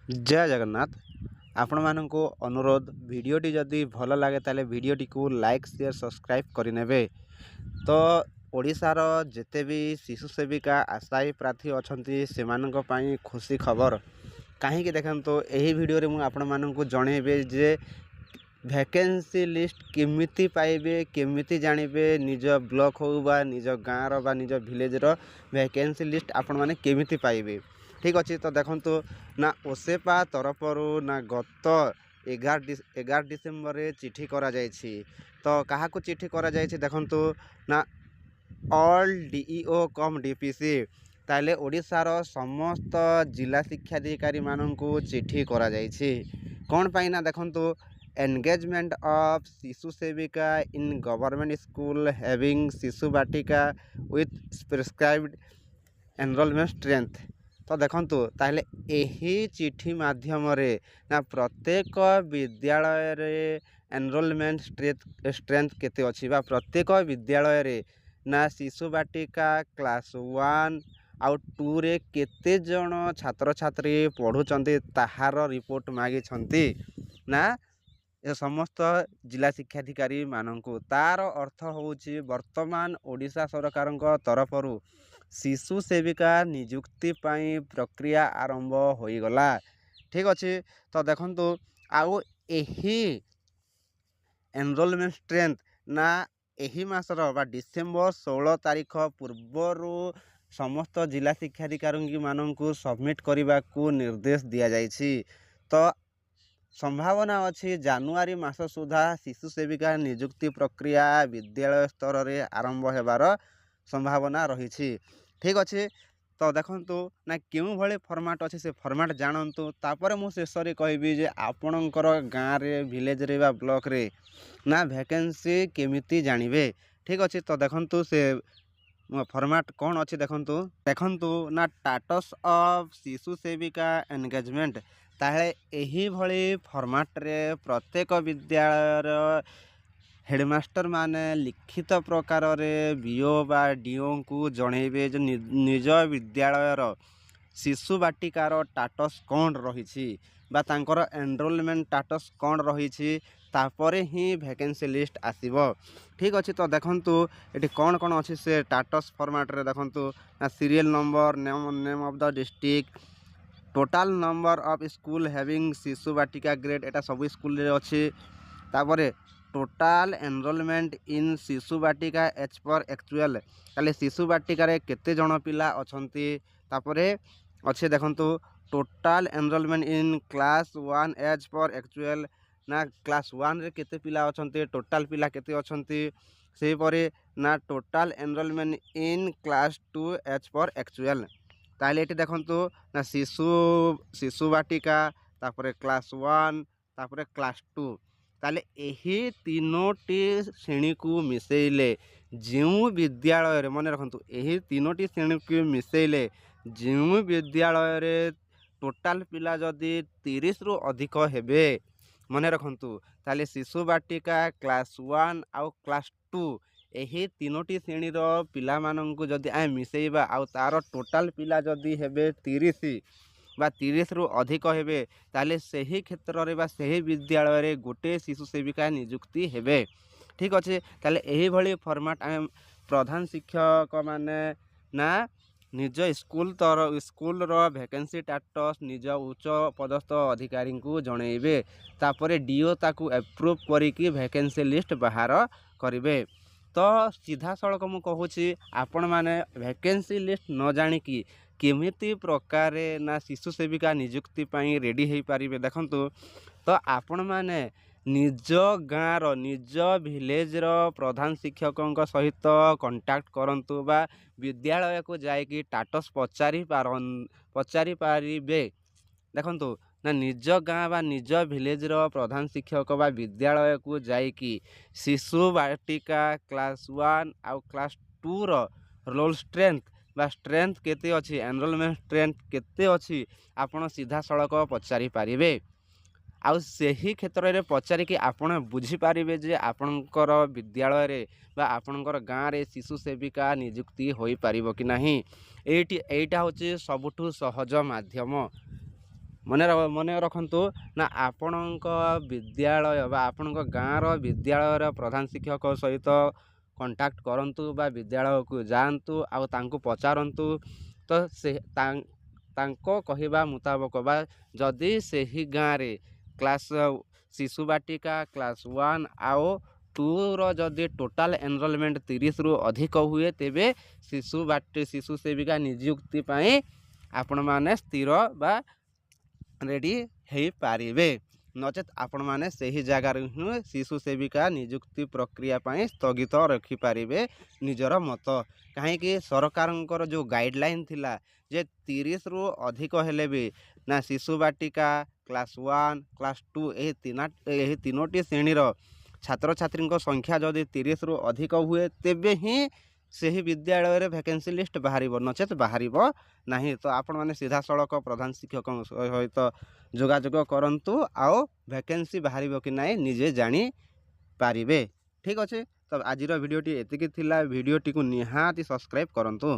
जय जगन्नाथ। आपण मानक अनुरोध भिडटी जदि भल लगे ताले भिडटी को लाइक शेयर सब्सक्राइब करेंगे। तो ओडिशार जेते भी शिशु सेविका आशायी प्रार्थी अच्छा से खुशी खबर कहीं देखो तो यही भिडियो मुझे आपण मानक जनइबे जे वैकेंसी लिस्ट केमिति पाइबे केमिति जानबे निज ब्लॉक हो बा निज गाँव बा निज विलेज रो वैकेंसी लिस्ट आपण माने केमिति पाइबे। ठीक अच्छे तो देखो ना ओसेपा तरफर ना गत 11 डिसेम्बर रे चिठी करा जायछि। तो क्या चिठी करा जायछि देखो ना ऑल डीईओ कम डीपीसी ताले ओडिशार समस्त जिला शिक्षाधिकारी मानू चिठी करा जायछि। कौन पाई ना देखो एंगेजमेंट ऑफ शिशु सेविका इन गवर्नमेंट स्कूल हैविंग शिशु बाटिका विथ प्रिस्क्राइब्ड एनरोलमेंट स्ट्रेंथ। तो देखंतु ताहले एही चिठी माध्यम रे ना प्रत्येक विद्यालय रे एनरोलमेंट स्ट्रेंथ केते अछि बा प्रत्येक विद्यालय रे ना शिशु बाटिका क्लास 1 आउ 2 रे केते जण छात्र छात्री पढुचंती ताहार रिपोर्ट मागी छंती ना ए समस्त जिला शिक्षाधिकारी मानू। तार अर्थ होउछि वर्तमान ओडिशा सरकार तरफर शिशु सेविका नियुक्ति पाई प्रक्रिया आरंभ हो गला। ठीक अच्छे तो देखंतु आउ एही एनरोलमेंट स्ट्रेंथ ना एही मासर बा डिसेम्बर 16 तारीख पूर्वर समस्त जिला शिक्षाधिकारी मानू सबमिट करने को निर्देश दिया जायछि। तो संभावना अच्छी जानुआरी मास सुधा शिशु सेविका नियुक्ति प्रक्रिया विद्यालय स्तर रे आरंभ होबार संभावना रही। ठीक अच्छे तो देखंतु ना क्यों भले फॉर्मेट अच्छे से फॉर्मेट जानतु तापर मु शेष रे कहबी जे आपणकर गाँव रे विलेज रे बा ब्लॉक रे ना वैकेंसी केमिति जानिबे। ठीक अच्छे तो देखंतु से फॉर्मेट कौन अच्छे देखंतु ना स्टेटस ऑफ शिशु सेविका एंगेजमेंट ताहे एही भली फॉर्मेट रे प्रत्येक विद्यालय हेडमास्टर माने लिखित प्रकार रे बीओ बा डीओ को जणेबे जो निज विद्यालय शिशु बाटिकार स्टेटस कौन रही बा तांकर एनरोलमेंट स्टेटस कौन रही तापरे ही वैकेंसी लिस्ट आसीबो। ठीक अच्छे तो देखंतु एटी कौन कौन अच्छी से स्टेटस फॉर्मेट रे देखंतु ना serial number name of the district total number of school having शिशु बाटिका ग्रेड एटा सब स्कूल रे अच्छे। तापरे टोटाल एनरोलमेंट इन शिशु बाटिका एच पर एक्चुअल ताले शिशु बाटिका रे केते जण पिला अछंती। तापरे अच्छे देखंतु total enrollment in class 1 as per actual ना क्लास 1 रे केते पिला अछंती टोटाल पिला केते अछंती सेही परे ना total enrollment in class 2 as per actual ताले एटी देखंतु ना शिशु बाटिका तापरे क्लास 1 तापरे क्लास 2 ताले एही तीनोटी श्रेणी को मिसेइले जो विद्यालय रे मन रखंतु एही तीनोटी श्रेणी को मिसेइले जो विद्यालय रे टोटाल पिला जदि 30 रु अधिक हेबे मन रखंतु ताले शिशु बाटिका क्लास 1 आउ क्लास 2 एही तीनोटी श्रेणी रो पिला माननकु जदि आ मिसेइबा आउ तार टोटाल पिला जदि हेबे 30 बा 30 रु अधिक हेबे ताले सही क्षेत्र रे बा सही विद्यालय रे गोटे शिशु सेविका नियुक्ति हेबे। ठीक अच्छे ताले एही भली फॉर्मेट आम प्रधान शिक्षक माने ना निज स्कूल रो वैकेंसी स्टेटस निज उच्च पदस्थ अधिकारी को जणेबे तापरे डीओ ताकू अप्रूव करिकी वैकेंसी लिस्ट बाहर करिवे। तो सीधा सड़क मु कहूँ आपण माने वैकेंसी लिस्ट न जानिकी केमिति प्रकार ना शिशु सेविका नियुक्ति पाई रेडी हो पारे देखंतु। तो आपण माने निज गाँव निज विलेज प्रधान शिक्षक सहित कांटेक्ट करंतु बा विद्यालय को जाइकी स्टेटस पचारि पारिबे। देखंतु ना निज गाँ बा निज विलेज प्रधान शिक्षक बा विद्यालय को जाइकी शिशु बाटिका क्लास 1 आउ क्लास 2 रोल स्ट्रेंथ बा स्ट्रेंथ केते अछि एनरोलमेंट स्ट्रेंथ केते अछि आपण सीधा सड़क पचारि पारिबे। आउ सही क्षेत्र में पचारिकी आपण बुझी पारिबे जे आपणकर विद्यालय रे बा आपणकर गाँव रे शिशु सेविका नियुक्ति होई पारिबो कि नाही। एटा होची सबुठु सहज माध्यम। ମନେ ରଖନ୍ତୁ ନା ଆପଣଙ୍କ ବିଦ୍ୟାଳୟ ବା ଆପଣଙ୍କ ଗାଁର ବିଦ୍ୟାଳୟର ପ୍ରଧାନ ଶିକ୍ଷକ ସହିତ କଣ୍ଟାକ୍ଟ କରନ୍ତୁ ବା ବିଦ୍ୟାଳୟକୁ ଯାଆନ୍ତୁ ଆଉ ତାଙ୍କୁ ପଚାରନ୍ତୁ। ତ ତାଙ୍କ କହିବା ମୁତାବକ ବା ଯଦି ସେହି ଗାଁରେ ଶିଶୁ ବାଟିକା କ୍ଲାସ୍ 1 ଆଉ 2ର ଯଦି ଟୋଟାଲ୍ ଏନରୋଲମେଣ୍ଟ 30ରୁ ଅଧିକ ହୁଏ ତେବେ ଶିଶୁ ସେବିକା ନିଯୁକ୍ତି ପାଇଁ ଆପଣମାନେ ସ୍ଥିର ବା ରେଡ଼ି ହୋଇପାରିବେ। ନଚେତ୍ ଆପଣମାନେ ସେହି ଜାଗାରେ ହିଁ ଶିଶୁ ସେବିକା ନିଯୁକ୍ତି ପ୍ରକ୍ରିୟା ପାଇଁ ସ୍ଥଗିତ ରଖିପାରିବେ ନିଜର ମତ। କାହିଁକି ସରକାରଙ୍କର ଯେଉଁ ଗାଇଡ଼ଲାଇନ୍ ଥିଲା ଯେ 30ରୁ ଅଧିକ ହେଲେ ବି ନା ଶିଶୁ ବାଟିକା କ୍ଲାସ୍ 1 କ୍ଲାସ୍ 2 ଏହି ତିନୋଟି ଶ୍ରେଣୀର ଛାତ୍ରଛାତ୍ରୀଙ୍କ ସଂଖ୍ୟା ଯଦି 30ରୁ ଅଧିକ ହୁଏ ତେବେ ହିଁ ସେହି ବିଦ୍ୟାଳୟରେ ଭ୍ୟାକେନ୍ସି ଲିଷ୍ଟ ବାହାରିବ, ନଚେତ୍ ବାହାରିବ ନାହିଁ। ତ ଆପଣମାନେ ସିଧାସଳଖ ପ୍ରଧାନ ଶିକ୍ଷକଙ୍କ ସହିତ ଯୋଗାଯୋଗ କରନ୍ତୁ ଆଉ ଭ୍ୟାକେନ୍ସି ବାହାରିବ କି ନାହିଁ ନିଜେ ଜାଣିପାରିବେ। ଠିକ୍ ଅଛି, ତ ଆଜିର ଭିଡ଼ିଓଟି ଏତିକି ଥିଲା। ଭିଡ଼ିଓଟିକୁ ନିହାତି ସବସ୍କ୍ରାଇବ୍ କରନ୍ତୁ।